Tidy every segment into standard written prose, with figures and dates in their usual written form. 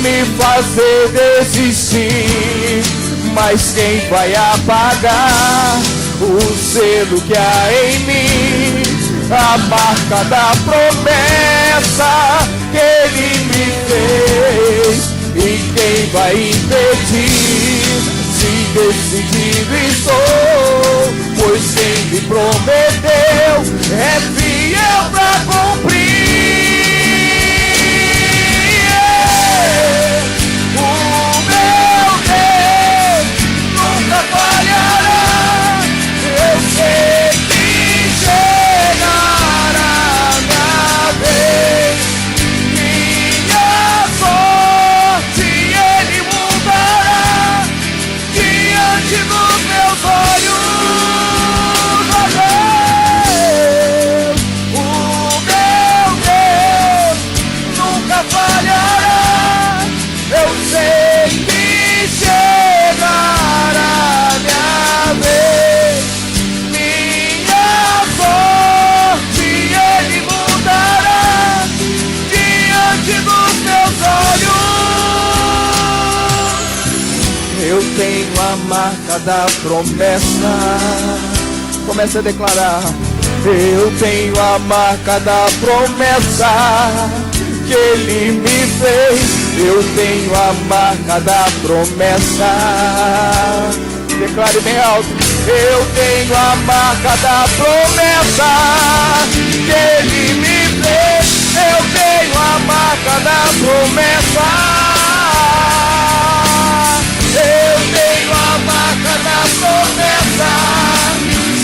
me fazer desistir. Mas quem vai apagar o selo que há em mim? A marca da promessa que Ele me fez. E quem vai impedir? Se decidido estou, pois quem me prometeu é fiel pra cumprir. O meu Deus nunca falhará. Eu sei que chegará minha vez. Minha sorte Ele mudará diante dos meus olhos. O meu Deus nunca falhará. Eu sei que chegará minha vez. Minha sorte Ele mudará diante dos meus olhos. Eu tenho a marca da promessa. Comece a declarar. Eu tenho a marca da promessa que Ele me fez. Eu tenho a marca da promessa. Declare bem alto. Eu tenho a marca da promessa que Ele me fez. Eu tenho a marca da promessa. Eu tenho a marca da promessa.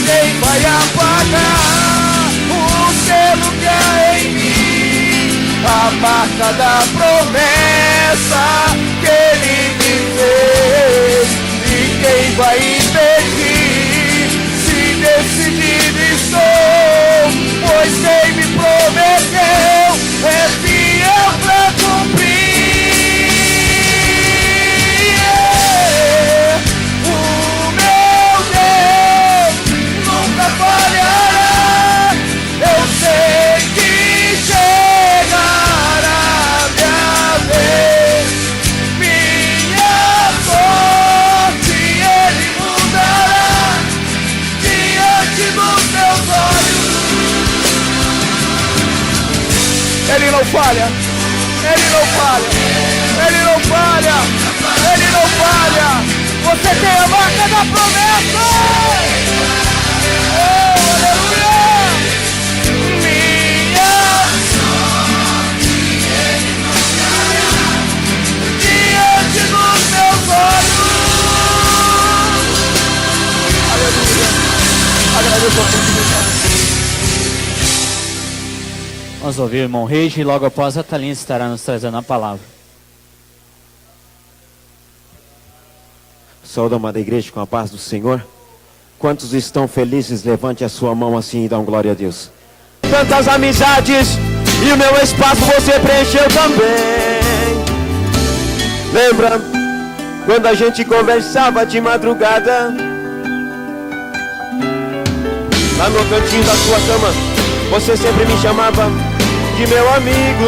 Quem vai apagar o selo que há em mim? A marca da promessa que Ele me fez. E quem vai impedir? Se decidido estou, pois quem me prometeu é fiel pra cumprir. O meu Deus nunca falhará. Eu sei que chegará minha vez. Minha sorte Ele mudará diante dos meus olhos. Ele não falha. Ele não falha. Ele não falha. Ele não falha. Você tem a marca da promessa. Oh, aleluia. Minha sorte Ele mudará diante dos meus olhos. Aleluia. Agradeço a oportunidade. Vamos ouvir o irmão Reis e logo após a Thalinha estará nos trazendo a palavra. Saúde, amada igreja, com a paz do Senhor. Quantos estão felizes? Levante a sua mão assim e dá glória a Deus. Tantas amizades e o meu espaço você preencheu também. Lembra quando a gente conversava de madrugada? Lá no cantinho da sua cama, você sempre me chamava de meu amigo.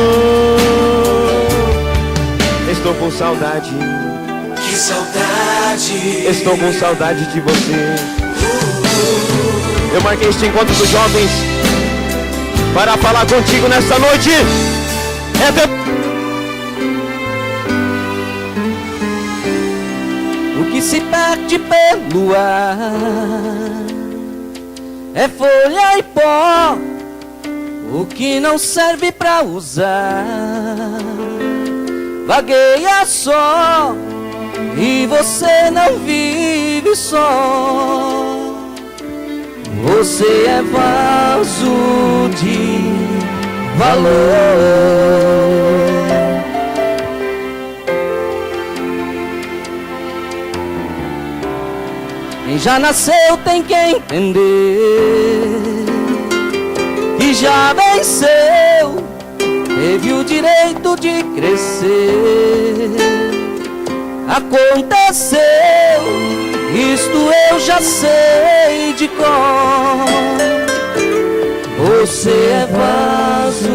Estou com saudade. Que saudade. Estou com saudade de você. Eu marquei este encontro dos jovens para falar contigo nesta noite. O que se perde pelo ar é folha e pó, o que não serve pra usar vagueia só, e você não vive só. Você é vaso de valor. Quem já nasceu tem que entender, e já venceu, teve o direito de crescer. Aconteceu, isto eu já sei de cor. Você é vaso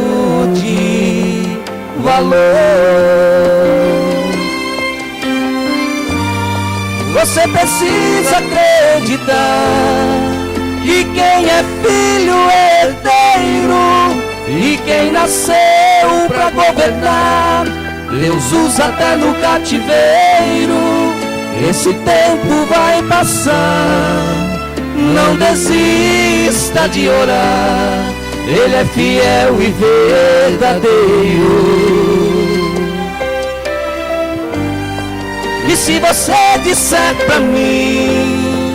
de valor. Você precisa acreditar que quem é filho é herdeiro, e quem nasceu pra governar, Deus usa até no cativeiro. Esse tempo vai passar, não desista de orar, Ele é fiel e verdadeiro. E se você disser pra mim,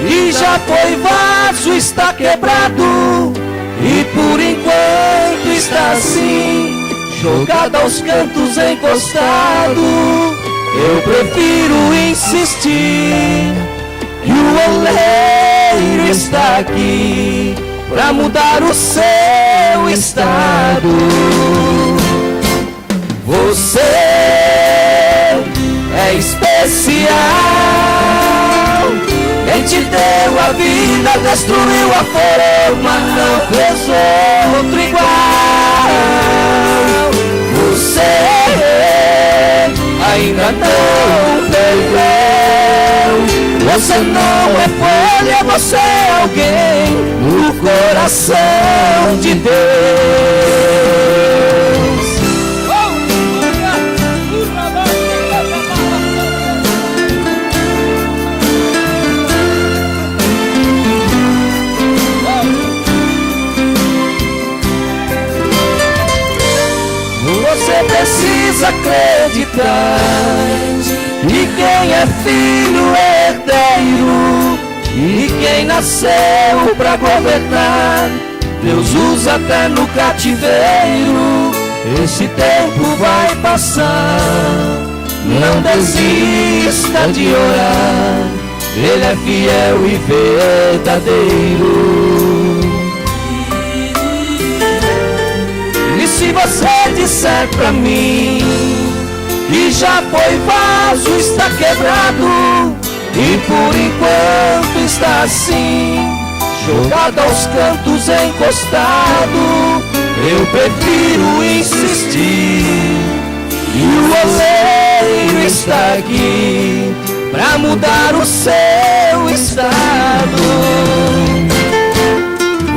e já foi vaso, está quebrado, e por enquanto está assim, jogado aos cantos, encostado, eu prefiro insistir, e o oleiro está aqui pra mudar o seu estado. Você é especial, quem te deu a vida, destruiu a forma, não fez outro igual. Você ainda não perdeu, você não é folha, você é alguém no coração de Deus. Você precisa acreditar que quem é filho é herdeiro, e quem nasceu pra governar, Deus usa até no cativeiro. Esse tempo vai passar, não desista de orar, Ele é fiel e verdadeiro. E se você disser pra mim que já foi vaso, está quebrado, e por enquanto está assim, jogado aos cantos, encostado, eu prefiro insistir, e o oleiro está aqui pra mudar o seu estado.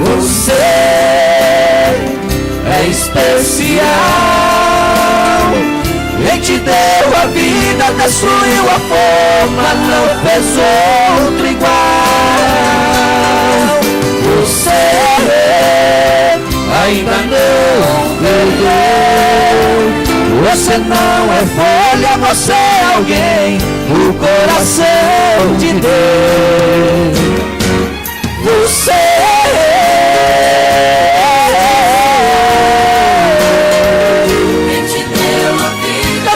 Você é especial, quem te deu a vida, destruiu a forma, não fez outro igual. Você ainda não perdeu, você não é folha, você é alguém no coração de Deus. Você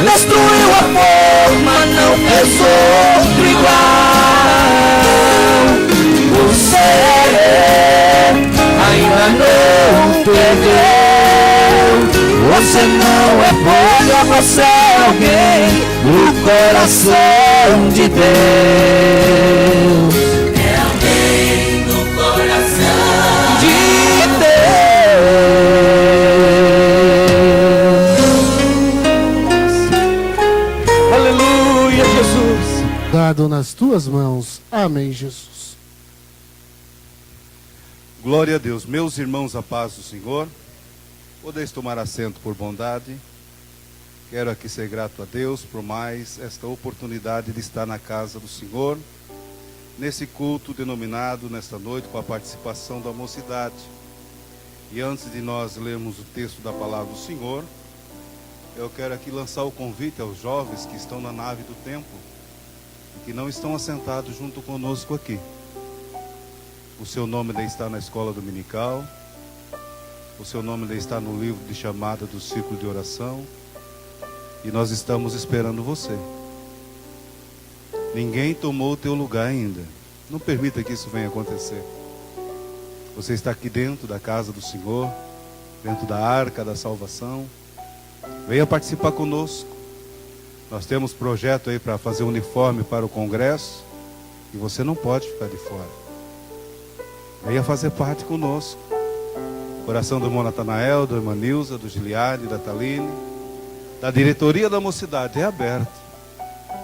destruiu a forma, não fez outro igual. Você ainda não perdeu, você não é folha, você é alguém no coração de Deus. É alguém no coração de Deus. Aleluia, Jesus. Dado nas tuas mãos. Amém, Jesus. Glória a Deus. Meus irmãos, a paz do Senhor. Podeis tomar assento por bondade. Quero aqui ser grato a Deus por mais esta oportunidade de estar na casa do Senhor, nesse culto denominado nesta noite com a participação da mocidade. E antes de nós lermos o texto da palavra do Senhor, eu quero aqui lançar o convite aos jovens que estão na nave do templo e que não estão assentados junto conosco aqui. O seu nome deve estar na escola dominical, o seu nome deve estar no livro de chamada do círculo de oração, e nós estamos esperando você. Ninguém tomou o teu lugar ainda. Não permita que isso venha acontecer. Você está aqui dentro da casa do Senhor, dentro da arca da salvação. Venha participar conosco. Nós temos projeto aí para fazer uniforme para o congresso, e você não pode ficar de fora. Venha fazer parte conosco. O coração do irmão Natanael, da irmã Nilza, do Giliade, da Taline, da diretoria da mocidade é aberto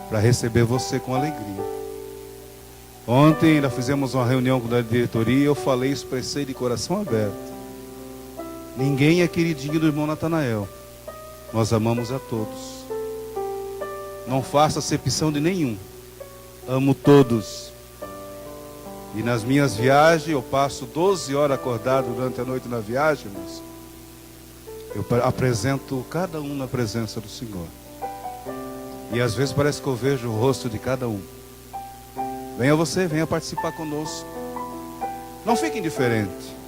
para receber você com alegria. Ontem ainda fizemos uma reunião com a diretoria e eu falei, expressei de coração aberto. Ninguém é queridinho do irmão Natanael. Nós amamos a todos. Não faço acepção de nenhum. Amo todos. E nas minhas viagens, eu passo 12 horas acordado durante a noite na viagem, irmãos. Eu apresento cada um na presença do Senhor. E às vezes parece que eu vejo o rosto de cada um. Venha você, venha participar conosco. Não fique indiferente.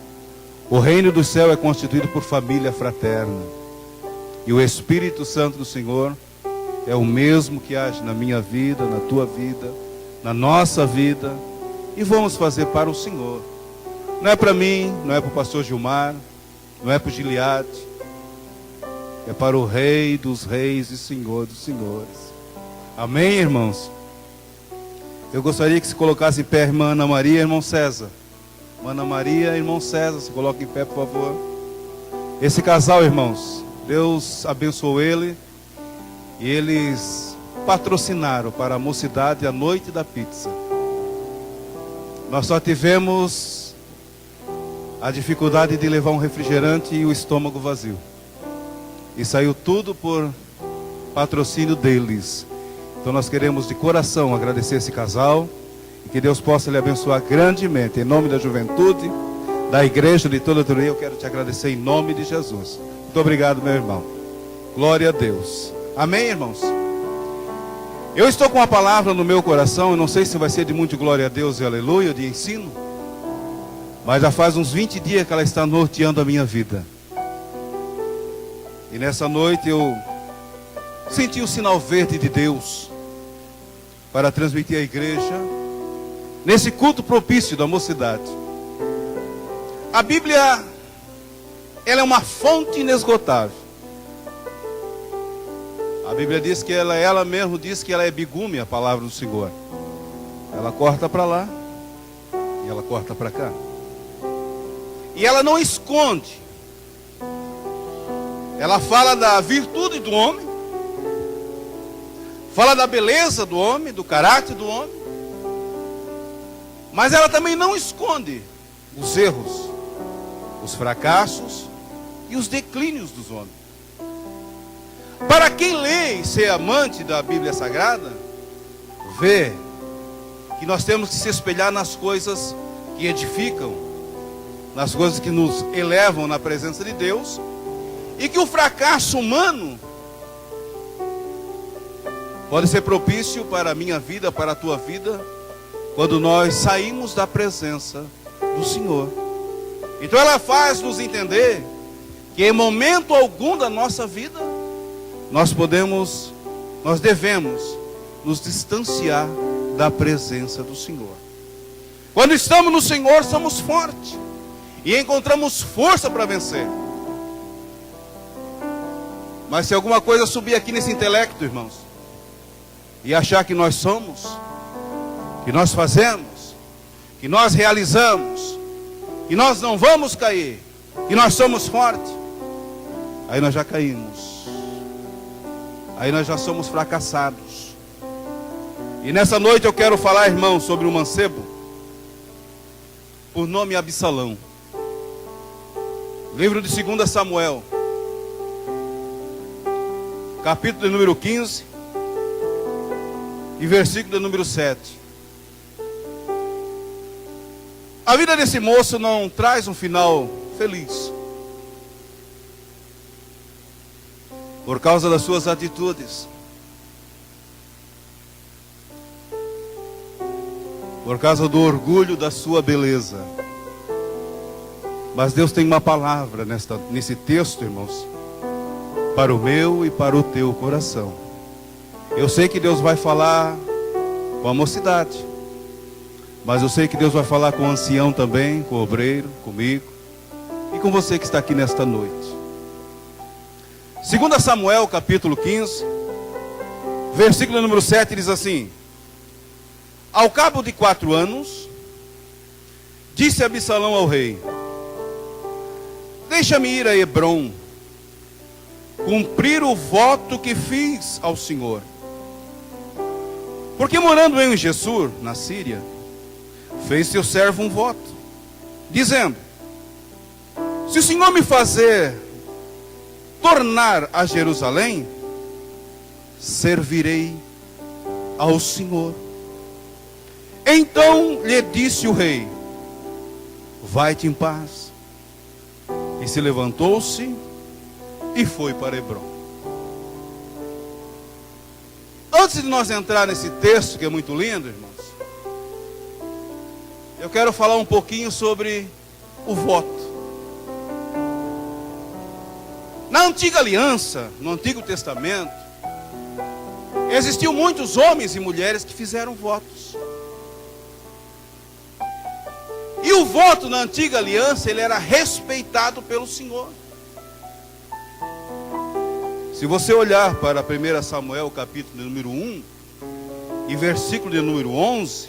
O reino do céu é constituído por família fraterna. E o Espírito Santo do Senhor é o mesmo que age na minha vida, na tua vida, na nossa vida. E vamos fazer para o Senhor. Não é para mim, não é para o pastor Gilmar, não é para o Gileade. É para o Rei dos Reis e Senhor dos Senhores. Amém, irmãos? Eu gostaria que se colocasse em pé a irmã Ana Maria e irmão César. Irmã Ana Maria e irmão César, se coloque em pé, por favor. Esse casal, irmãos, Deus abençoou ele. E eles patrocinaram para a mocidade a noite da pizza. Nós só tivemos a dificuldade de levar um refrigerante e o estômago vazio. E saiu tudo por patrocínio deles. Então nós queremos de coração agradecer esse casal. E que Deus possa lhe abençoar grandemente. Em nome da juventude, da igreja, de toda a diretoria, eu quero te agradecer em nome de Jesus. Muito obrigado, meu irmão. Glória a Deus. Amém, irmãos? Eu estou com uma palavra no meu coração. Eu não sei se vai ser de muito glória a Deus e aleluia, de ensino. Mas já faz uns 20 dias que ela está norteando a minha vida. E nessa noite eu senti o sinal verde de Deus para transmitir à igreja nesse culto propício da mocidade. A Bíblia, ela é uma fonte inesgotável. A Bíblia diz que ela mesmo diz que ela é bigume, a palavra do Senhor. Ela corta para lá e ela corta para cá. E ela não esconde. Ela fala da virtude do homem, fala da beleza do homem, do caráter do homem. Mas ela também não esconde os erros, os fracassos e os declínios dos homens. Para quem lê e ser amante da Bíblia Sagrada, vê que nós temos que se espelhar nas coisas que edificam, nas coisas que nos elevam na presença de Deus, e que o fracasso humano pode ser propício para a minha vida, para a tua vida, quando nós saímos da presença do Senhor. Então ela faz nos entender que em momento algum da nossa vida nós devemos nos distanciar da presença do Senhor. Quando estamos no Senhor, somos fortes e encontramos força para vencer. Mas se alguma coisa subir aqui nesse intelecto, irmãos, e achar que nós somos, que nós fazemos, que nós realizamos, que nós não vamos cair, que nós somos fortes, aí nós já caímos. Aí nós já somos fracassados. E nessa noite eu quero falar, irmão, sobre um mancebo, por nome Absalão. Livro de 2 Samuel, capítulo de número 15, e versículo de número 7. A vida desse moço não traz um final feliz, por causa das suas atitudes, por causa do orgulho da sua beleza. Mas Deus tem uma palavra nesse texto, irmãos, para o meu e para o teu coração. Eu sei que Deus vai falar com a mocidade, mas eu sei que Deus vai falar com o ancião também, com o obreiro, comigo e com você que está aqui nesta noite. 2 Samuel capítulo 15, versículo número 7 diz assim: ao cabo de 4 anos, disse Absalão ao rei: deixa-me ir a Hebrom, cumprir o voto que fiz ao Senhor. Porque morando eu em Gessur, na Síria, fez seu servo um voto, dizendo: se o Senhor me fazer tornar a Jerusalém, servirei ao Senhor. Então lhe disse o rei: vai-te em paz. E se levantou-se e foi para Hebrom. Antes de nós entrar nesse texto, que é muito lindo, irmãos, eu quero falar um pouquinho sobre o voto. Na antiga aliança, no Antigo Testamento, existiam muitos homens e mulheres que fizeram votos. E o voto na antiga aliança, ele era respeitado pelo Senhor. Se você olhar para 1 Samuel, capítulo de número 1, e versículo de número 11,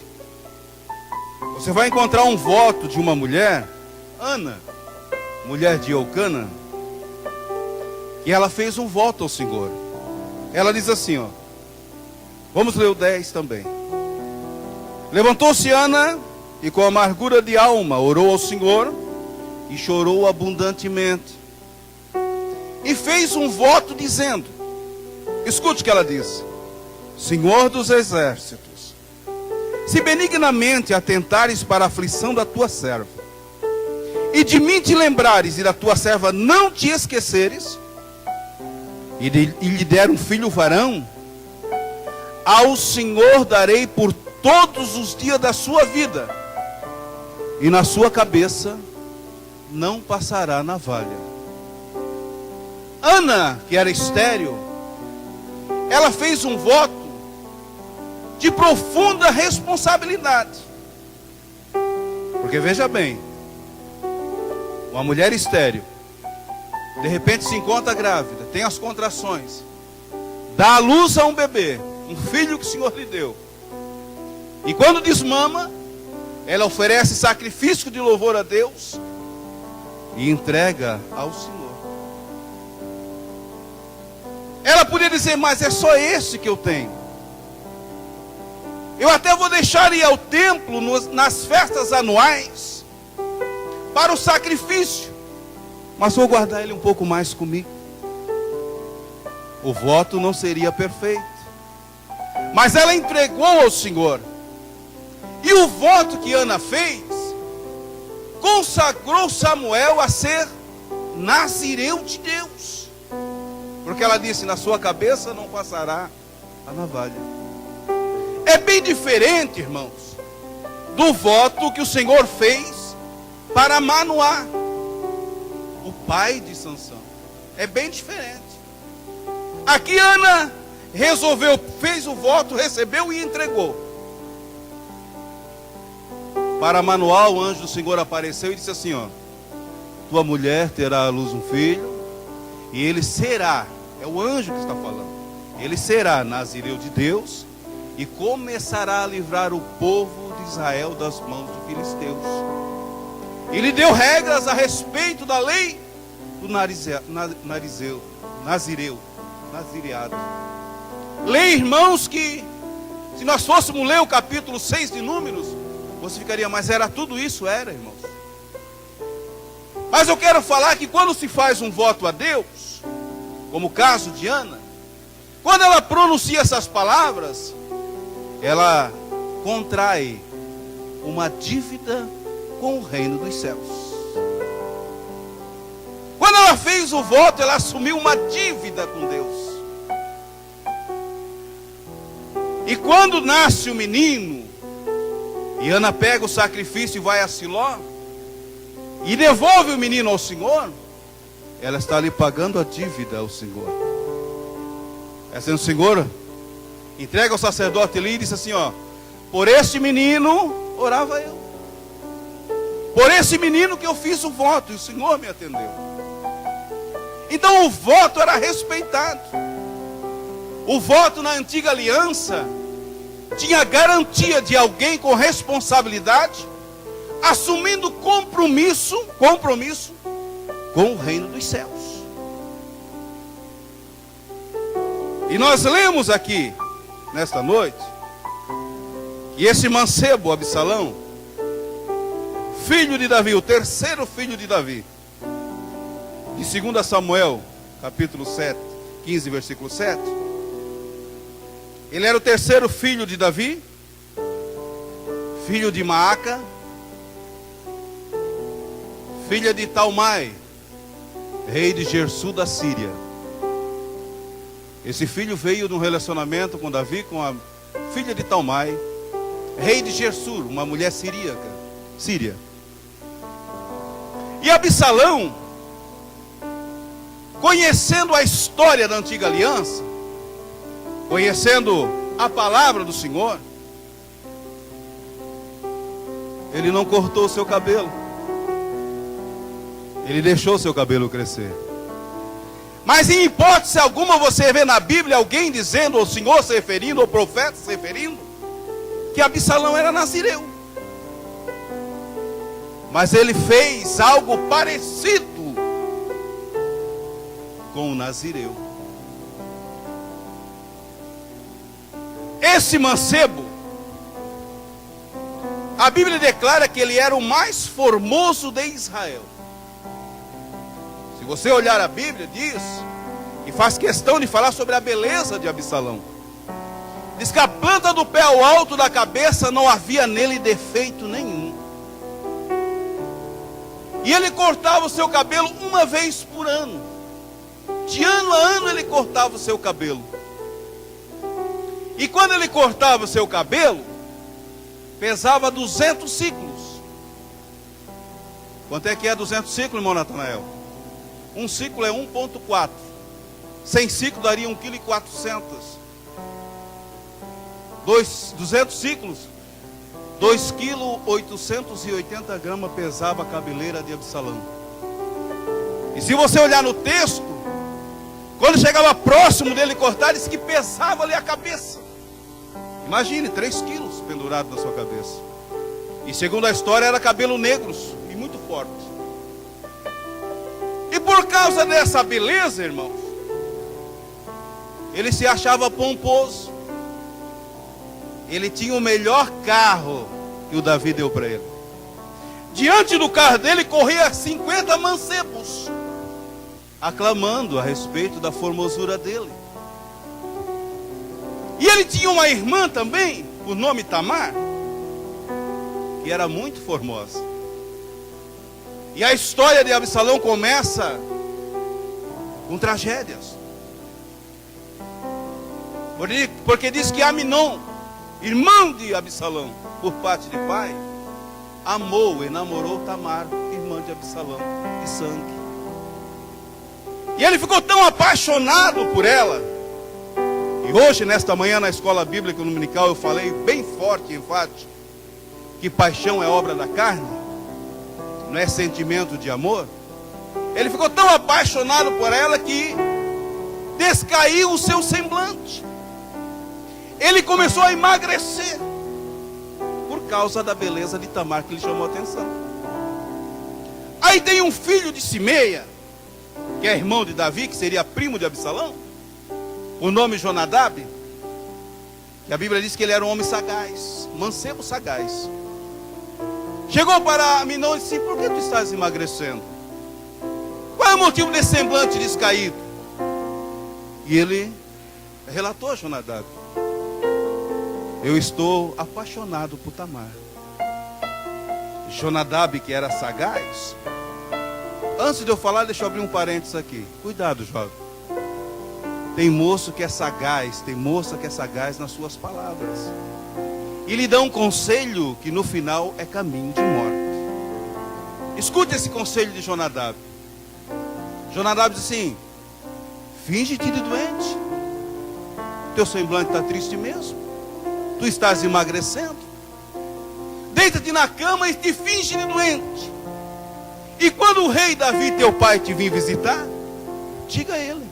você vai encontrar um voto de uma mulher, Ana, mulher de Eucana, e ela fez um voto ao Senhor. Ela diz assim, ó, vamos ler o 10 também. Levantou-se Ana e com amargura de alma orou ao Senhor e chorou abundantemente. E fez um voto dizendo, escute o que ela diz: Senhor dos exércitos, se benignamente atentares para a aflição da tua serva, e de mim te lembrares e da tua serva não te esqueceres, e lhe der um filho varão, ao Senhor darei por todos os dias da sua vida, e na sua cabeça não passará navalha. Ana, que era estéril, ela fez um voto de profunda responsabilidade. Porque veja bem, uma mulher estéril, de repente se encontra grávida, tem as contrações, dá à luz a um bebê, um filho que o Senhor lhe deu. E quando desmama, ela oferece sacrifício de louvor a Deus e entrega ao Senhor. Ela podia dizer, mas é só esse que eu tenho. Eu até vou deixar ir ao templo nas festas anuais para o sacrifício, mas vou guardar ele um pouco mais comigo. O voto não seria perfeito, mas ela entregou ao Senhor. E o voto que Ana fez consagrou Samuel a ser nazireu de Deus, porque ela disse, na sua cabeça não passará a navalha. É bem diferente, irmãos, do voto que o Senhor fez para Manoá, o pai de Sansão. É bem diferente. Aqui Ana resolveu, fez o voto, recebeu e entregou. Para Manoá, o anjo do Senhor apareceu e disse assim, ó, tua mulher terá à luz um filho, e ele será, é o anjo que está falando, ele será nazireu de Deus, e começará a livrar o povo de Israel das mãos dos filisteus. E lhe deu regras a respeito da lei do nazireado. Lei, irmãos, que se nós fôssemos ler o capítulo 6 de Números, você ficaria, mas era tudo isso? Era, irmãos. Mas eu quero falar que quando se faz um voto a Deus, como o caso de Ana, quando ela pronuncia essas palavras, ela contrai uma dívida com o reino dos céus. Quando ela fez o voto, ela assumiu uma dívida com Deus. E quando nasce o menino, e Ana pega o sacrifício e vai a Siló, e devolve o menino ao Senhor, ela está ali pagando a dívida ao Senhor. Essa é o Senhor, entrega ao sacerdote ali e diz assim, ó, por esse menino orava eu. Por esse menino que eu fiz o voto, e o Senhor me atendeu. Então o voto era respeitado. O voto na antiga aliança tinha garantia de alguém com responsabilidade, assumindo compromisso com o reino dos céus. E nós lemos aqui, nesta noite, que esse mancebo, Absalão, filho de Davi, o terceiro filho de Davi. De 2 Samuel, capítulo 7, 15, versículo 7. Ele era o terceiro filho de Davi, filho de Maaca, filha de Talmai, rei de Gersu da Síria. Esse filho veio num relacionamento com Davi, com a filha de Talmai, rei de Gersur, uma mulher síria. E Absalão, conhecendo a história da antiga aliança, conhecendo a palavra do Senhor, ele não cortou o seu cabelo. Ele deixou seu cabelo crescer. Mas em hipótese alguma você vê na Bíblia alguém dizendo, ou o Senhor se referindo, ou o profeta se referindo, que Absalão era nazireu. Mas ele fez algo parecido com o nazireu. Esse mancebo, a Bíblia declara que ele era o mais formoso de Israel. Se você olhar a Bíblia, diz, e faz questão de falar sobre a beleza de Absalão. Diz que a planta do pé ao alto da cabeça não havia nele defeito nenhum. E ele cortava o seu cabelo uma vez por ano. De ano a ano ele cortava o seu cabelo. E quando ele cortava o seu cabelo, pesava 200 ciclos. Quanto é que é 200 ciclos, irmão Natanael? Um ciclo é 1,4. 100 ciclos daria 1,4 kg. 200 ciclos, 2,880 kg pesava a cabeleira de Absalão. E se você olhar no texto, quando chegava próximo dele cortar, disse que pesava ali a cabeça. Imagine, 3 quilos pendurado na sua cabeça. E segundo a história, era cabelo negros e muito forte. E por causa dessa beleza, irmãos, ele se achava pomposo. Ele tinha o melhor carro que o Davi deu para ele. Diante do carro dele corria 50 mancebos, aclamando a respeito da formosura dele. E ele tinha uma irmã também, por nome Tamar, que era muito formosa. E a história de Absalão começa com tragédias. Porque diz que Aminon, irmão de Absalão, por parte de pai, amou e namorou Tamar, irmã de Absalão, de sangue. E ele ficou tão apaixonado por ela. E hoje, nesta manhã, na escola bíblica dominical, eu falei bem forte e enfático que paixão é obra da carne, não é sentimento de amor. Ele ficou tão apaixonado por ela que descaiu o seu semblante. Ele começou a emagrecer por causa da beleza de Tamar, que lhe chamou a atenção. Aí tem um filho de Simeia, que é irmão de Davi, que seria primo de Absalão, o nome Jonadab, que a Bíblia diz que ele era um homem sagaz, mancebo sagaz. Chegou para Aminon e disse: por que tu estás emagrecendo? Qual é o motivo desse semblante descaído? E ele relatou a Jonadab: eu estou apaixonado por Tamar. Jonadab, que era sagaz. Antes de eu falar, deixa eu abrir um parênteses aqui. Cuidado, jovem. Tem moço que é sagaz, tem moça que é sagaz nas suas palavras. E lhe dá um conselho que no final é caminho de morte. Escute esse conselho de Jonadab. Jonadab diz assim: finge-te de doente. Teu semblante está triste mesmo. Tu estás emagrecendo. Deita-te na cama e te finge de doente. E quando o rei Davi, teu pai, te vir visitar, diga a ele: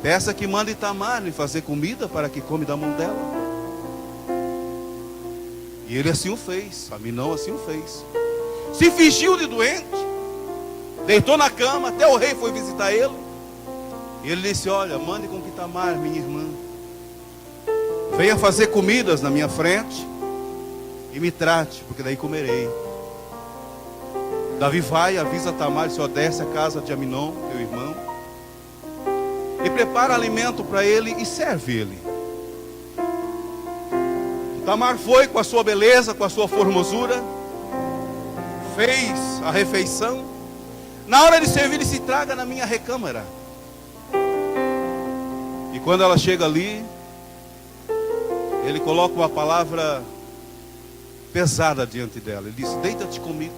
peça que mande Tamar lhe fazer comida para que come da mão dela. E ele assim o fez. Aminon assim o fez. Se fingiu de doente, deitou na cama, até o rei foi visitar ele. E ele disse: olha, mande com que Tamar, minha irmã, venha fazer comidas na minha frente, e me trate, porque daí comerei. Davi vai, avisa Tamar, diz: desce a casa de Aminon, teu irmão, e prepara alimento para ele e serve ele. Tamar foi com a sua beleza, com a sua formosura, fez a refeição. Na hora de servir, ele se traga na minha recâmara. E quando ela chega ali, ele coloca uma palavra pesada diante dela. Ele disse: deita-te comigo.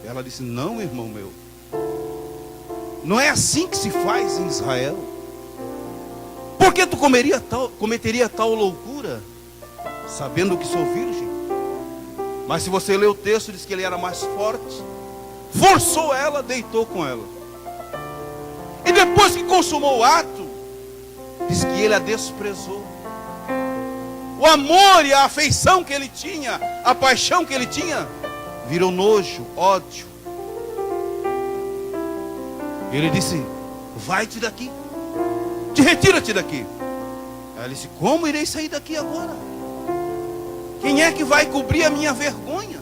Ela disse: não, irmão meu, não é assim que se faz em Israel. Por que tu cometeria tal loucura, sabendo que sou virgem? Mas se você ler o texto, diz que ele era mais forte, forçou ela, deitou com ela. E depois que consumou o ato, diz que ele a desprezou. O amor e a afeição que ele tinha, a paixão que ele tinha, virou nojo, ódio. Ele disse: vai-te daqui, te retira-te daqui. Ela disse: como irei sair daqui agora? Quem é que vai cobrir a minha vergonha?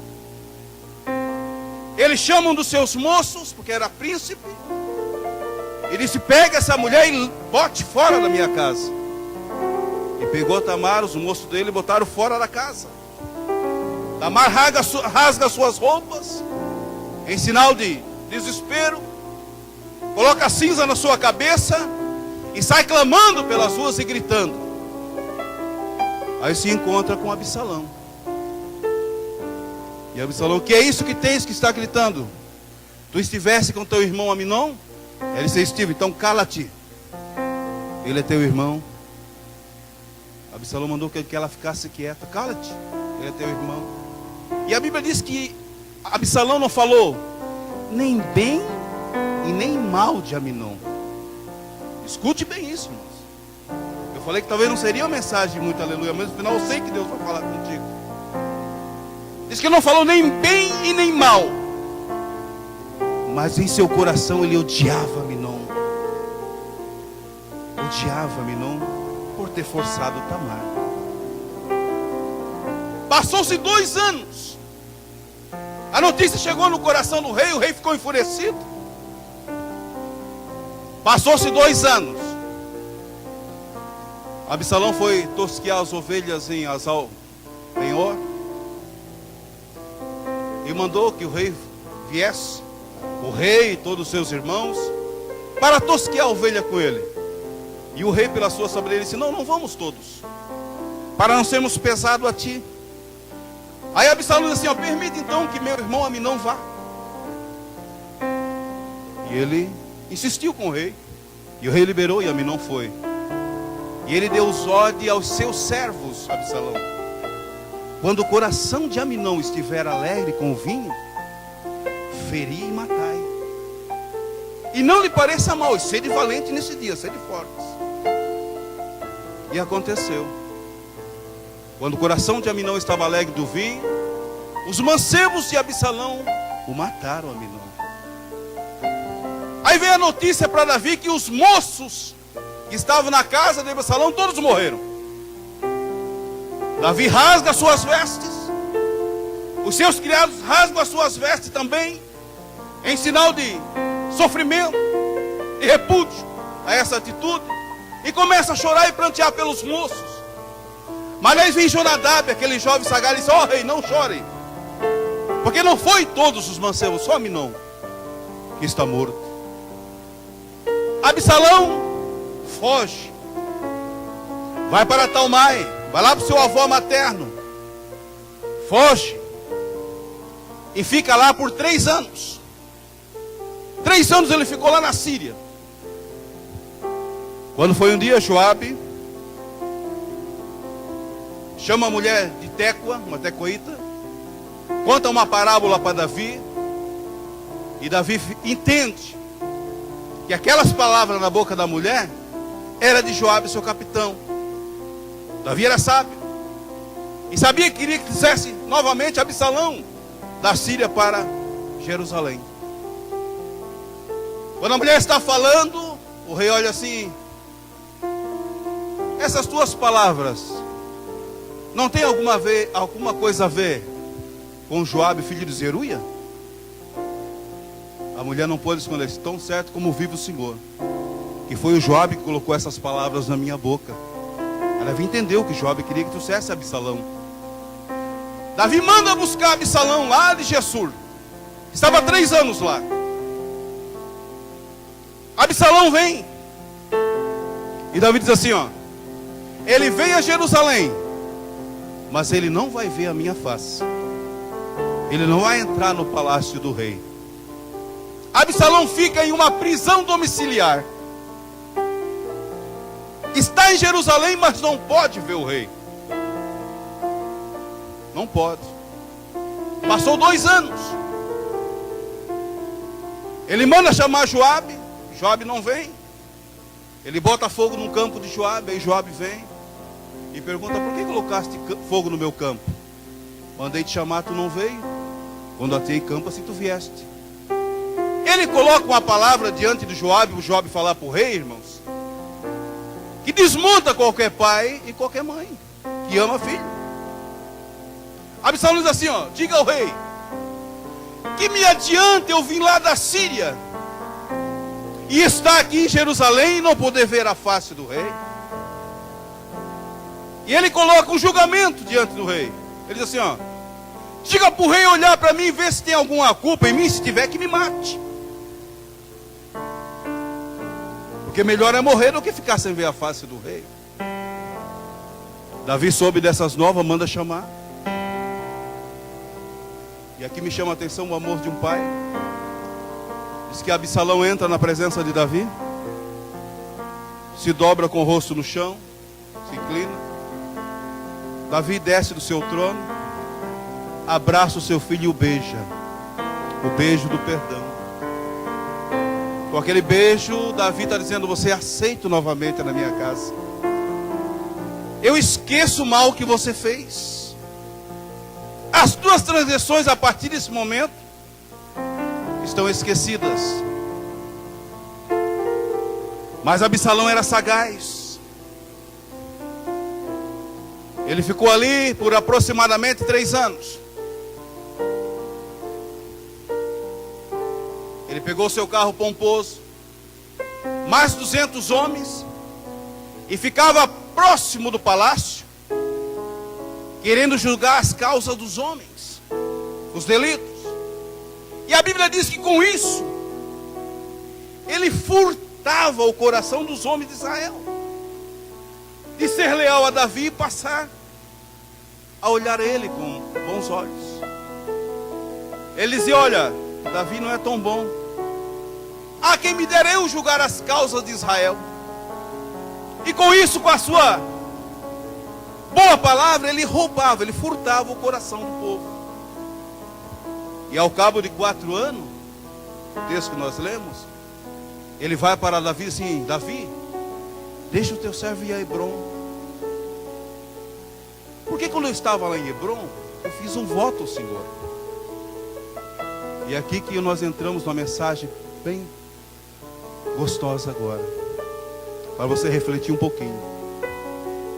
Eles chamam dos seus moços, porque era príncipe, e disse: pega essa mulher e bote fora da minha casa. E pegou Tamar, os moços dele, e botaram fora da casa. Tamar rasga suas roupas, em sinal de desespero, coloca cinza na sua cabeça e sai clamando pelas ruas e gritando. Aí se encontra com Absalão. E Absalão: o que é isso que tens que está gritando? Tu estivesse com teu irmão Aminon? Ele disse: estive. Então cala-te, ele é teu irmão. Absalão mandou que ela ficasse quieta. Cala-te, ele é teu irmão. E a Bíblia diz que Absalão não falou nem bem e nem mal de Aminon. Escute bem isso, irmãos. Eu falei que talvez não seria uma mensagem muito aleluia, mas no final eu sei que Deus vai falar contigo. Diz que ele não falou nem bem e nem mal, mas em seu coração ele odiava Aminon. Odiava Aminon por ter forçado Tamar. Passou-se 2 anos. A notícia chegou no coração do rei, o rei ficou enfurecido. Passou-se 2 anos. Absalão foi tosquear as ovelhas em Azal-Benor e mandou que o rei viesse, o rei e todos os seus irmãos, para tosquear a ovelha com ele. E o rei, pela sua sabedoria, disse: não vamos todos, para não sermos pesados a ti. Aí Absalão disse assim: permite então que meu irmão Aminon vá. E ele insistiu com o rei, e o rei liberou, e Aminon foi. E ele deu ordem aos seus servos, Absalão: quando o coração de Aminon estiver alegre com o vinho, feri e matai. E não lhe pareça mal, e sede valente nesse dia, sede fortes. E aconteceu. Quando o coração de Aminon estava alegre do vinho, os mancebos de Absalão o mataram, Aminon. Aí veio a notícia para Davi que os moços que estavam na casa de Absalão todos morreram. Davi rasga suas vestes, os seus criados rasgam as suas vestes também, em sinal de sofrimento e repúdio a essa atitude, e começa a chorar e prantear pelos moços. Mas aí vem Jonadab, aquele jovem sagaz, e disse: ó rei, não chore, porque não foi todos os mancebos, só Aminon que está morto. Absalão foge, vai para Talmai, vai lá para o seu avô materno, foge e fica lá por 3 anos. 3 anos ele ficou lá na Síria. Quando foi um dia, Joabe chama a mulher de Tecoa, uma tecoíta, conta uma parábola para Davi, e Davi entende que aquelas palavras na boca da mulher era de Joabe, seu capitão. Davi era sábio e sabia que queria que fizesse novamente Absalão da Síria para Jerusalém. Quando a mulher está falando, o rei olha assim: essas tuas palavras Não tem alguma coisa a ver com Joabe, filho de Zeruia? A mulher não pôde esconder isso, tão certo como vive o Senhor, que foi o Joabe que colocou essas palavras na minha boca. Ela entendeu que Joabe queria que trouxesse Absalão. Davi manda buscar Absalão lá de Gessur. Estava 3 anos lá. Absalão vem. E Davi diz assim, ó: ele vem a Jerusalém, mas ele não vai ver a minha face. Ele não vai entrar no palácio do rei. Absalão fica em uma prisão domiciliar. Está em Jerusalém, mas não pode ver o rei. Não pode. Passou 2 anos. Ele manda chamar Joabe. Joabe não vem. Ele bota fogo no campo de Joabe. Aí Joabe vem e pergunta: por que colocaste fogo no meu campo? Mandei te chamar, tu não veio. Quando atei campo, assim tu vieste. Ele coloca uma palavra diante de Joabe, o Joabe falar para o rei, irmãos, que desmonta qualquer pai e qualquer mãe que ama filho. Absalão diz assim, ó: diga ao rei, que me adianta eu vim lá da Síria e estar aqui em Jerusalém e não poder ver a face do rei? E ele coloca um julgamento diante do rei. Ele diz assim, ó: diga para o rei olhar para mim e ver se tem alguma culpa em mim. Se tiver, que me mate. Porque melhor é morrer do que ficar sem ver a face do rei. Davi soube dessas novas, manda chamar. E aqui me chama a atenção o amor de um pai. Diz que Absalão entra na presença de Davi, se dobra com o rosto no chão, se inclina. Davi desce do seu trono, abraça o seu filho e o beija. O beijo do perdão. Com aquele beijo, Davi está dizendo: você é aceito novamente na minha casa. Eu esqueço o mal que você fez. As tuas transgressões a partir desse momento estão esquecidas. Mas Absalão era sagaz. Ele ficou ali por aproximadamente 3 anos. Ele pegou seu carro pomposo, mais 200 homens, e ficava próximo do palácio, querendo julgar as causas dos homens, os delitos. E a Bíblia diz que com isso, ele furtava o coração dos homens de Israel, de ser leal a Davi e passar a olhar ele com bons olhos. Ele dizia: olha, Davi não é tão bom. A quem me dera eu julgar as causas de Israel. E com isso, com a sua boa palavra, ele roubava, ele furtava o coração do povo. E ao cabo de 4 anos, o texto que nós lemos, ele vai para Davi assim: Davi, deixa o teu servo ir a Hebrom. Porque quando eu estava lá em Hebrom, eu fiz um voto ao Senhor. E é aqui que nós entramos numa mensagem bem gostosa agora, para você refletir um pouquinho.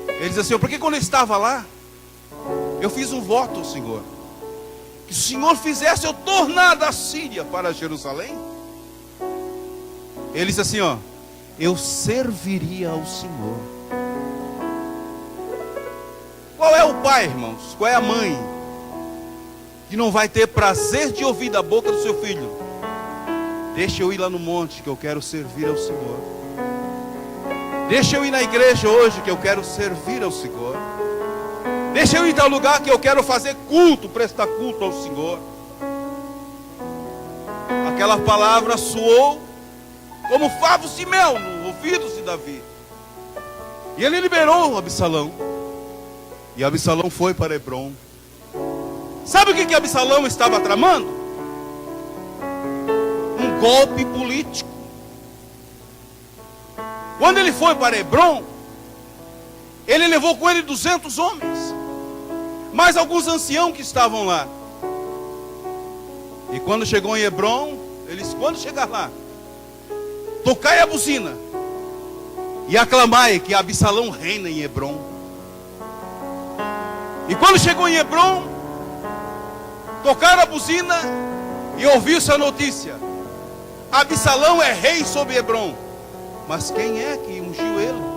Ele diz assim: porque quando eu estava lá, eu fiz um voto ao Senhor, que se o Senhor fizesse eu tornar da Síria para Jerusalém. Ele diz assim, ó: eu serviria ao Senhor. Qual é o pai, irmãos? Qual é a mãe que não vai ter prazer de ouvir da boca do seu filho: deixa eu ir lá no monte que eu quero servir ao Senhor. Deixa eu ir na igreja hoje que eu quero servir ao Senhor. Deixa eu ir em tal lugar que eu quero fazer culto, prestar culto ao Senhor. Aquela palavra soou como favos de mel nos ouvidos de Davi. E ele liberou Absalão. E Absalão foi para Hebrom. Sabe o que Absalão estava tramando? Um golpe político. Quando ele foi para Hebrom, ele levou com ele 200 homens, mais alguns anciãos que estavam lá. E quando chegou em Hebrom, eles: quando chegar lá, tocai a buzina e aclamai que Absalão reina em Hebrom. E quando chegou em Hebrom, tocaram a buzina e ouviu-se a notícia: Absalão é rei sobre Hebrom. Mas quem é que ungiu ele?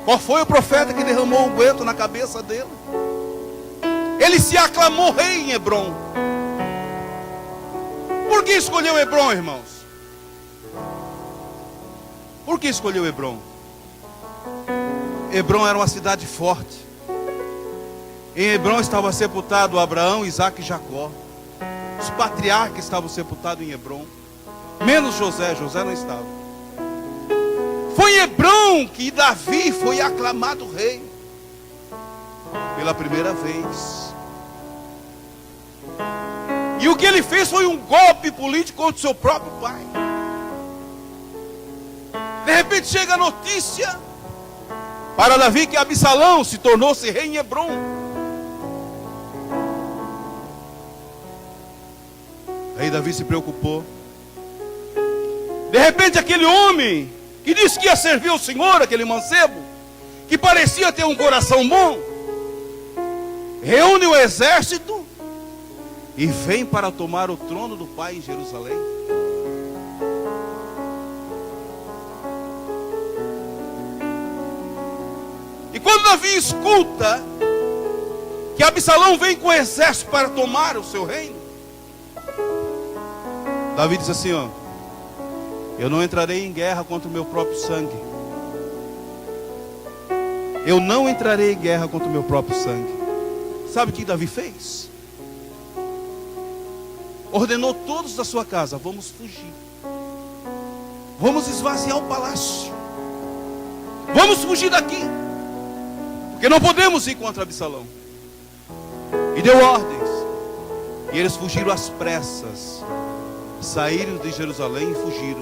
Qual foi o profeta que derramou o unguento na cabeça dele? Ele se aclamou rei em Hebrom. Por que escolheu Hebrom, irmãos? Por que escolheu Hebrom? Hebrom era uma cidade forte. Em Hebrom estava sepultado Abraão, Isaque e Jacó. Os patriarcas estavam sepultados em Hebrom, menos José. José não estava. Foi em Hebrom que Davi foi aclamado rei pela primeira vez. E o que ele fez foi um golpe político contra o seu próprio pai. De repente chega a notícia para Davi que Absalão se tornou-se rei em Hebrom. Aí Davi se preocupou. De repente aquele homem que disse que ia servir ao Senhor, aquele mancebo, que parecia ter um coração bom, reúne o exército e vem para tomar o trono do pai em Jerusalém. E quando Davi escuta que Absalão vem com o exército para tomar o seu reino, Davi diz assim, ó: eu não entrarei em guerra contra o meu próprio sangue. Eu não entrarei em guerra contra o meu próprio sangue. Sabe o que Davi fez? Ordenou todos da sua casa: vamos fugir. Vamos esvaziar o palácio. Vamos fugir daqui, porque não podemos ir contra Absalão. E deu ordens. E eles fugiram às pressas. Saíram de Jerusalém e fugiram.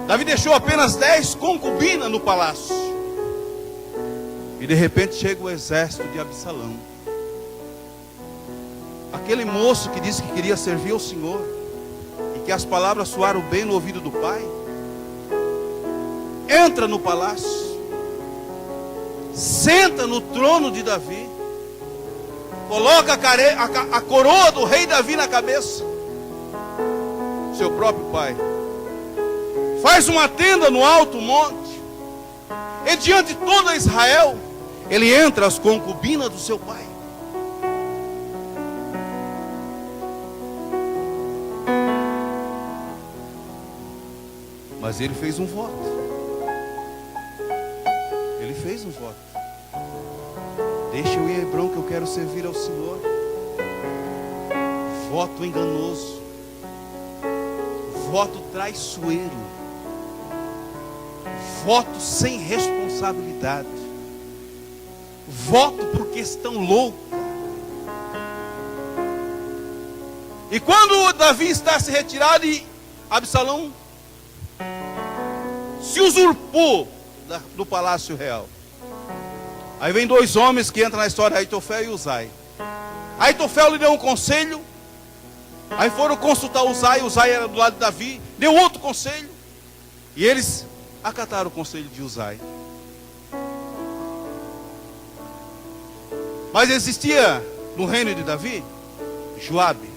Davi deixou apenas 10 concubinas no palácio. E de repente chega o exército de Absalão. Aquele moço que disse que queria servir ao Senhor, e que as palavras soaram bem no ouvido do pai, entra no palácio, senta no trono de Davi, coloca a coroa do rei Davi na cabeça, seu próprio pai, faz uma tenda no alto monte, e diante de toda Israel, ele entra as concubinas do seu pai. Mas ele fez um voto. Ele fez um voto. Deixa eu ir a Hebrom que eu quero servir ao Senhor. Voto enganoso. Voto traiçoeiro. Voto sem responsabilidade. Voto por questão louca. E quando Davi está se retirado e Absalão se usurpou do palácio real, aí vem 2 homens que entram na história, Aitofel e Uzai. Aitofel lhe deu um conselho. Aí foram consultar Uzai. Uzai era do lado de Davi, deu outro conselho, e eles acataram o conselho de Uzai. Mas existia no reino de Davi Joabe,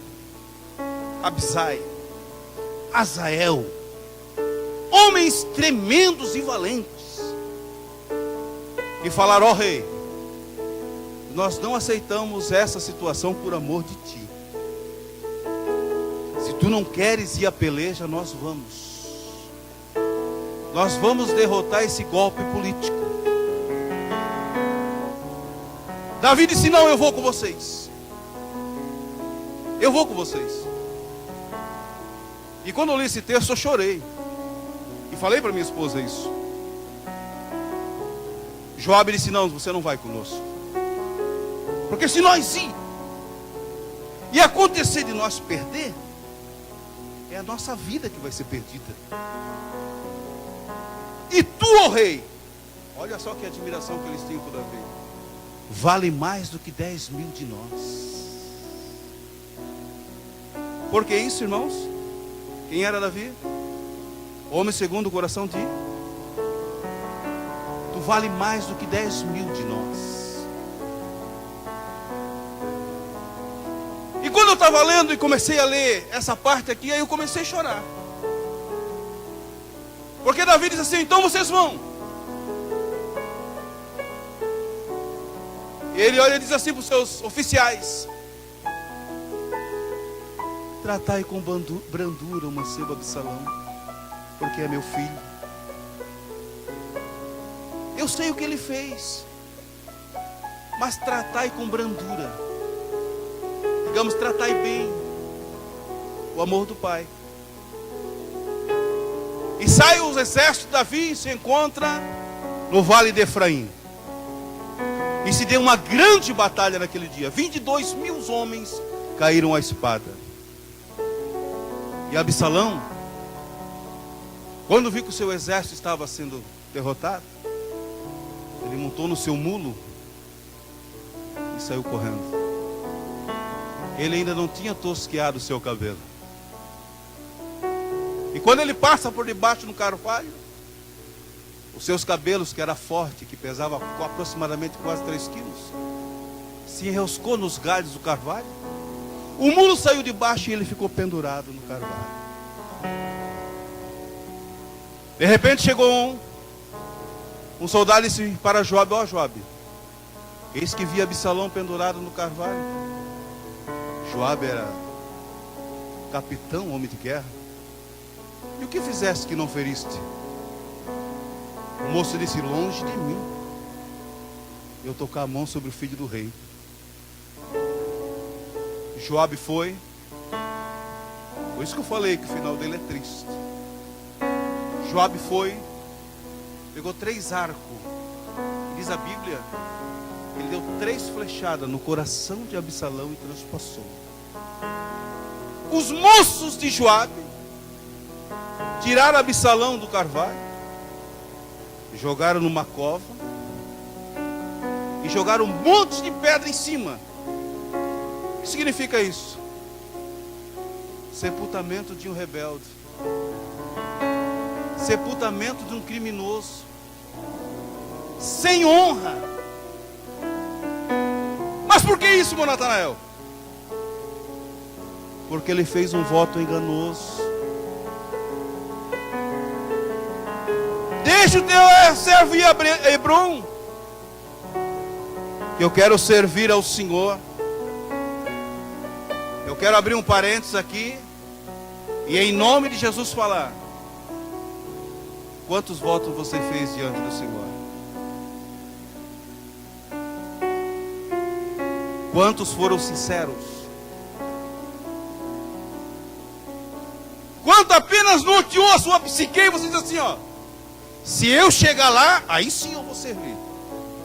Abisai, Azael, homens tremendos e valentes, que falaram: ó rei, nós não aceitamos essa situação por amor de ti. Se tu não queres ir à peleja, nós vamos. Nós vamos derrotar esse golpe político. Davi disse: não, eu vou com vocês. Eu vou com vocês. E quando eu li esse texto, eu chorei. E falei para minha esposa isso. Joabe disse: não, você não vai conosco. Porque se nós ir e acontecer de nós perder, é a nossa vida que vai ser perdida. E tu, ó rei, olha só que admiração que eles tinham por Davi, vale mais do que 10.000 de nós. Por que isso, irmãos? Quem era Davi? Homem segundo o coração de... Tu vale mais do que 10.000 de nós. E quando eu estava lendo e comecei a ler essa parte aqui, aí eu comecei a chorar. Porque Davi diz assim: então vocês vão. E ele olha e diz assim para os seus oficiais: tratai com brandura o mancebo Absalão, porque é meu filho. Eu sei o que ele fez, mas tratai com brandura. Digamos, tratai bem o amor do pai. E sai os exércitos de Davi e se encontra no vale de Efraim. E se deu uma grande batalha naquele dia. 22.000 homens caíram à espada. E Absalão, quando viu que o seu exército estava sendo derrotado, ele montou no seu mulo e saiu correndo. Ele ainda não tinha tosqueado o seu cabelo. E quando ele passa por debaixo do carvalho, os seus cabelos, que era forte, que pesava aproximadamente quase 3 quilos, se enroscou nos galhos do carvalho. O mulo saiu de baixo e ele ficou pendurado no carvalho. De repente chegou um soldado e disse para Joabe: ó Joabe, eis que vi Absalão pendurado no carvalho. Joabe era capitão, homem de guerra. E o que fizeste que não feriste? O moço disse: longe de mim eu tocar a mão sobre o filho do rei. Joabe foi. Por isso que eu falei que o final dele é triste. Joabe foi, pegou 3 arcos. Diz a Bíblia, ele deu 3 flechadas no coração de Absalão e transpassou. Os moços de Joabe tiraram Absalão do carvalho, jogaram numa cova e jogaram um monte de pedra em cima. O que significa isso? Sepultamento de um rebelde, sepultamento de um criminoso, sem honra. Mas por que isso, meu Natanael? Porque ele fez um voto enganoso. Deixa o teu servo ir a Hebrom, que eu quero servir ao Senhor. Eu quero abrir um parênteses aqui e em nome de Jesus falar: quantos votos você fez diante do Senhor? Quantos foram sinceros? Quanto apenas norteou a sua psique e você diz assim: ó, se eu chegar lá, aí sim eu vou servir.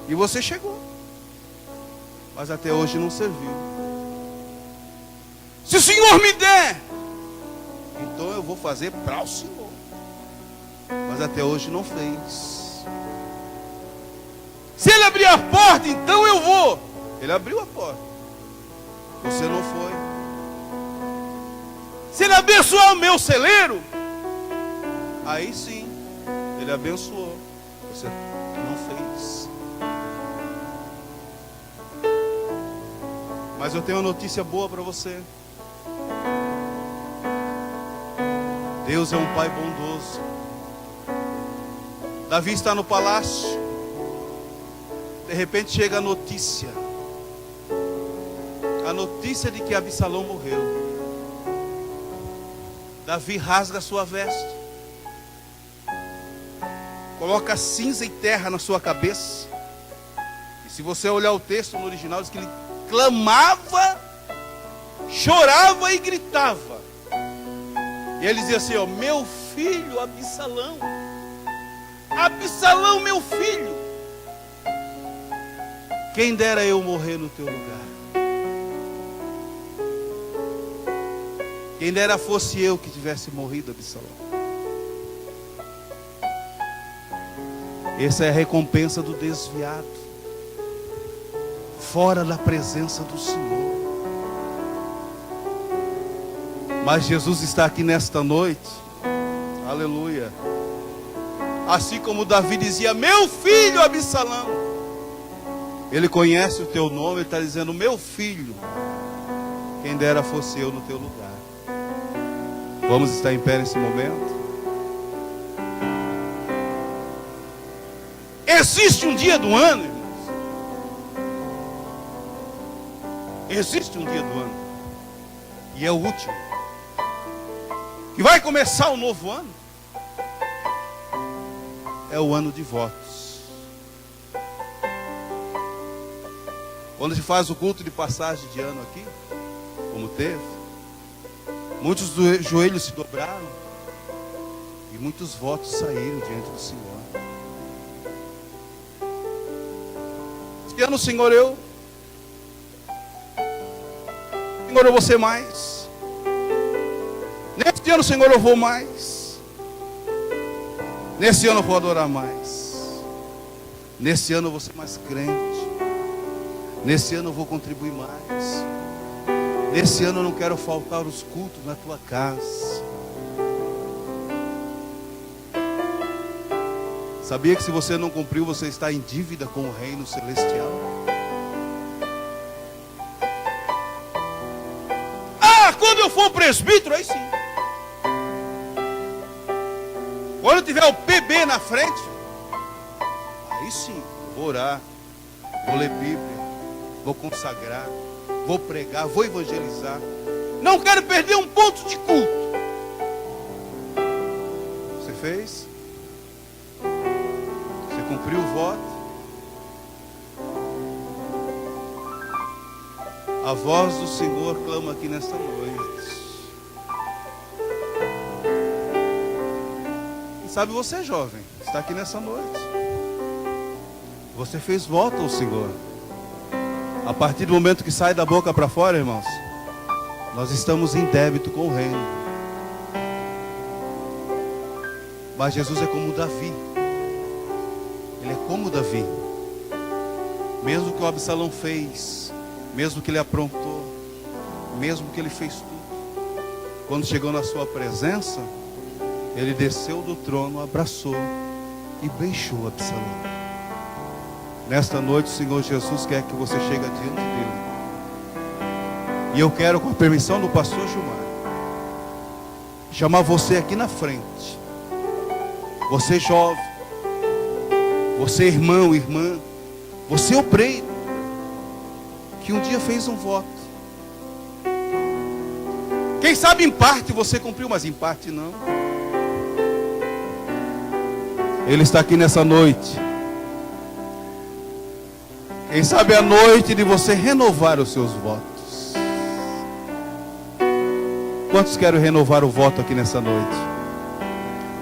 E você chegou, mas até hoje não serviu. Se o Senhor me der, então eu vou fazer para o Senhor. Mas até hoje não fez. Se Ele abrir a porta, então eu vou. Ele abriu a porta, você não foi. Se Ele abençoar o meu celeiro, aí sim Ele abençoou, você não fez. Mas eu tenho uma notícia boa para você. Deus é um Pai bondoso. Davi está no palácio. De repente chega a notícia de que Absalão morreu. Davi rasga a sua veste, coloca cinza e terra na sua cabeça. E se você olhar o texto no original, diz que ele clamava, chorava e gritava. E ele dizia assim: ó, meu filho Absalão, Absalão, meu filho, quem dera eu morrer no teu lugar. Quem dera fosse eu que tivesse morrido, Absalão. Essa é a recompensa do desviado, fora da presença do Senhor. Mas Jesus está aqui nesta noite, aleluia, Assim como Davi dizia, meu filho Absalão. Ele conhece o teu nome, ele está dizendo, meu filho, quem dera fosse eu no teu lugar. Vamos estar em pé nesse momento? Existe um dia do ano, irmãos. Existe um dia do ano. E é o último. Que vai começar o novo ano. É o ano de votos. Quando se faz o culto de passagem de ano aqui, como teve, muitos joelhos se dobraram e muitos votos saíram diante do Senhor. Esse ano, Senhor, eu vou ser mais. Neste ano, Senhor, eu vou mais. Nesse ano eu vou adorar mais. Nesse ano eu vou ser mais crente. Nesse ano eu vou contribuir mais. Nesse ano eu não quero faltar os cultos na tua casa. Sabia que se você não cumpriu, você está em dívida com o reino celestial? Ah, quando eu for presbítero, aí sim. Quando tiver o PB na frente, aí sim, vou orar, vou ler Bíblia, vou consagrar, vou pregar, vou evangelizar. Não quero perder um ponto de culto. Você fez? Você cumpriu o voto? A voz do Senhor clama aqui nesta noite. E sabe você, jovem, está aqui nessa noite. Você fez voto ao Senhor. A partir do momento que sai da boca para fora, irmãos, nós estamos em débito com o reino. Mas Jesus é como Davi. Ele é como Davi. Mesmo que o Absalão fez, mesmo que ele aprontou, mesmo que ele fez tudo, quando chegou na sua presença, ele desceu do trono, abraçou e beijou Absalão. Nesta noite o Senhor Jesus quer que você chegue diante dele. E eu quero, com a permissão do pastor Gilmar, chamar você aqui na frente. Você jovem, você irmão, irmã, você obreiro, que um dia fez um voto. Quem sabe em parte você cumpriu, mas em parte não. Ele está aqui nessa noite. Quem sabe é a noite de você renovar os seus votos. Quantos querem renovar o voto aqui nessa noite?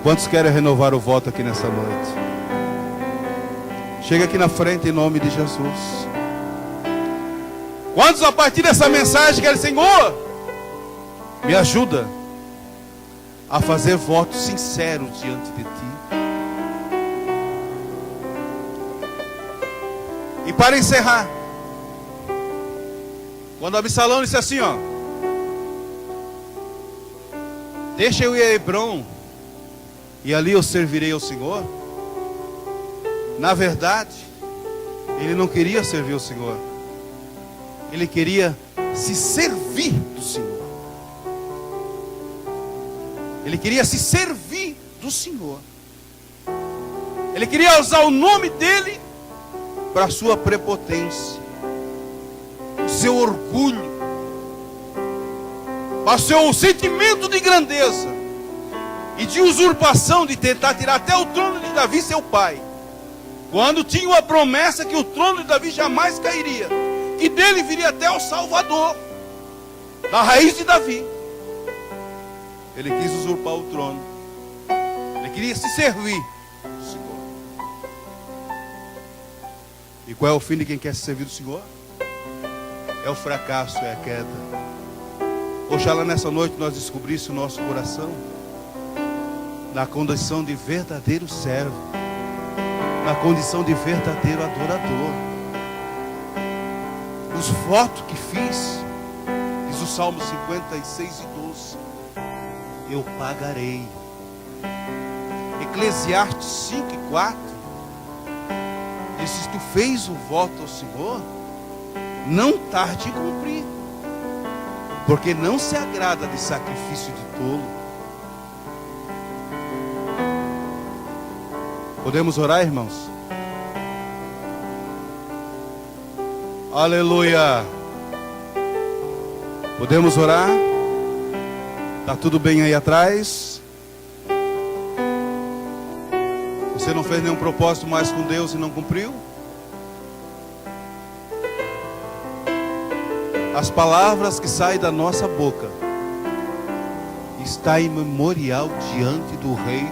Quantos querem renovar o voto aqui nessa noite? Chega aqui na frente em nome de Jesus. Quantos a partir dessa mensagem querem, Senhor, me ajuda a fazer votos sinceros diante de Ti? E para encerrar, quando Absalão disse assim, ó, deixa eu ir a Hebrom e ali eu servirei ao Senhor. Na verdade, ele não queria servir ao Senhor. Ele queria se servir do Senhor. Ele queria se servir do Senhor. Ele queria usar o nome dele para a sua prepotência, o seu orgulho, para o seu sentimento de grandeza e de usurpação, de tentar tirar até o trono de Davi, seu pai, quando tinha uma promessa que o trono de Davi jamais cairia, que dele viria até o Salvador, da raiz de Davi. Ele quis usurpar o trono, ele queria se servir do Senhor. E qual é o fim de quem quer se servir do Senhor? É o fracasso, é a queda. Oxalá nessa noite nós descobrisse o nosso coração na condição de verdadeiro servo, na condição de verdadeiro adorador. Os votos que fiz, diz o Salmo 56:12, eu pagarei. E Eclesiastes 5:4 diz: se tu fez o voto ao Senhor, não tarde em cumprir, porque não se agrada de sacrifício de tolo. Podemos orar, irmãos? Aleluia! Podemos orar? Tá tudo bem aí atrás? Você não fez nenhum propósito mais com Deus e não cumpriu? As palavras que saem da nossa boca está em memorial diante do Rei